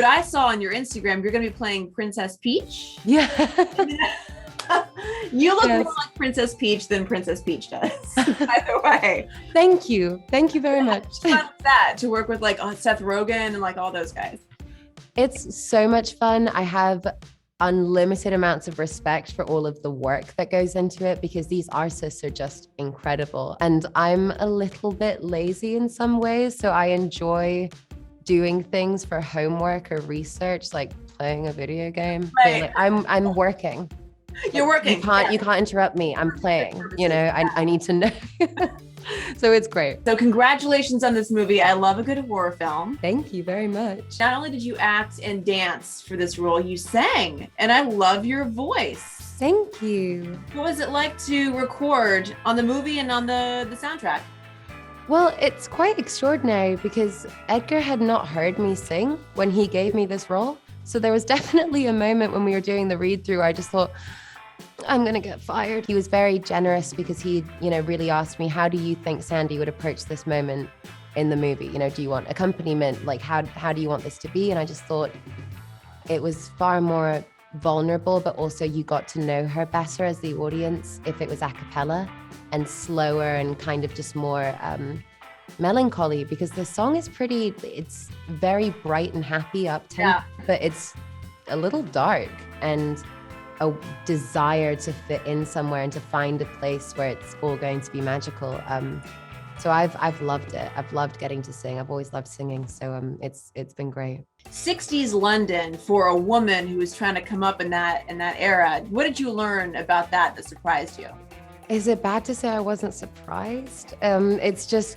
But I saw on your Instagram, you're going to be playing Princess Peach. Yeah. You look more like Princess Peach than Princess Peach does, by the way. Thank you. Thank you very much. How fun was that to work with like Seth Rogen and like all those guys? It's so much fun. I have unlimited amounts of respect for all of the work that goes into it because these artists are just incredible. And I'm a little bit lazy in some ways, so I enjoy doing things for homework or research, like playing a video game. Right. Like, I'm working. You're working. You can't interrupt me. I'm playing. You know, I need to know. So it's great. So congratulations on this movie. I love a good horror film. Thank you very much. Not only did you act and dance for this role, you sang, and I love your voice. Thank you. What was it like to record on the movie and on the soundtrack? Well, it's quite extraordinary because Edgar had not heard me sing when he gave me this role. So there was definitely a moment when we were doing the read through, I just thought, I'm gonna get fired. He was very generous because he, really asked me, how do you think Sandy would approach this moment in the movie? Do you want accompaniment? Like, how do you want this to be? And I just thought it was far more vulnerable, but also you got to know her better as the audience if it was a cappella and slower and kind of just more melancholy, because the song is it's very bright and happy up-tempo, but it's a little dark and a desire to fit in somewhere and to find a place where it's all going to be magical. So I've loved it. I've loved getting to sing. I've always loved singing. So it's been great. 60s London for a woman who was trying to come up in that era. What did you learn about that surprised you? Is it bad to say I wasn't surprised? It's just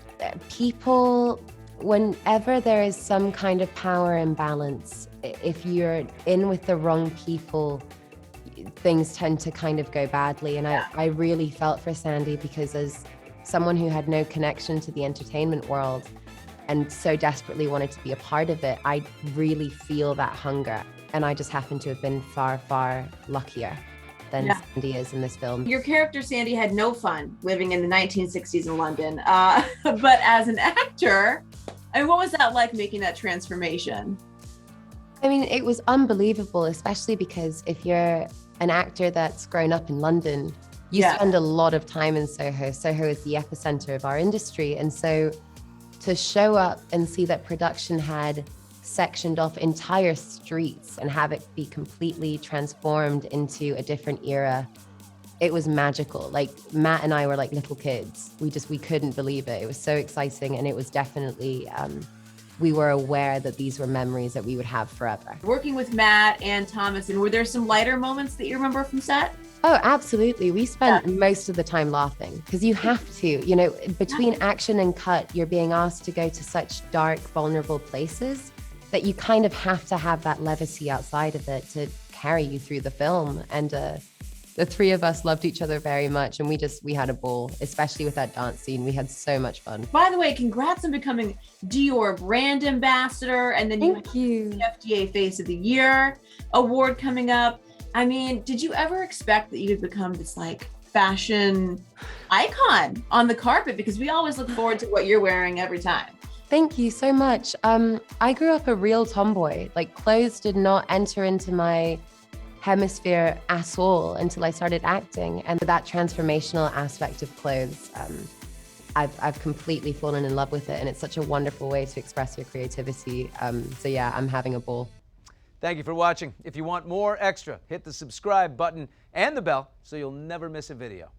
people, whenever there is some kind of power imbalance, if you're in with the wrong people, things tend to kind of go badly. And I really felt for Sandy because as someone who had no connection to the entertainment world and so desperately wanted to be a part of it, I really feel that hunger. And I just happen to have been far, far luckier than Sandy is in this film. Your character, Sandy, had no fun living in the 1960s in London. But as an actor, what was that like making that transformation? I mean, it was unbelievable, especially because if you're an actor that's grown up in London, you spend a lot of time in Soho. Soho is the epicenter of our industry. And so to show up and see that production had sectioned off entire streets and have it be completely transformed into a different era, it was magical. Like Matt and I were like little kids. We couldn't believe it. It was so exciting. And it was definitely, we were aware that these were memories that we would have forever. Working with Matt and Thomas, and were there some lighter moments that you remember from set? Oh, absolutely. We spent most of the time laughing because you have to, between action and cut, you're being asked to go to such dark, vulnerable places that you kind of have to have that levity outside of it to carry you through the film. And the three of us loved each other very much, and we had a ball, especially with that dance scene. We had so much fun. By the way, congrats on becoming Dior brand ambassador, and then you have the FDA Face of the Year award coming up. I mean, did you ever expect that you would become this like fashion icon on the carpet? Because we always look forward to what you're wearing every time. Thank you so much. I grew up a real tomboy. Like, clothes did not enter into my hemisphere at all until I started acting. And that transformational aspect of clothes, I've completely fallen in love with it. And it's such a wonderful way to express your creativity. So yeah, I'm having a ball. Thank you for watching. If you want more extra, hit the subscribe button and the bell so you'll never miss a video.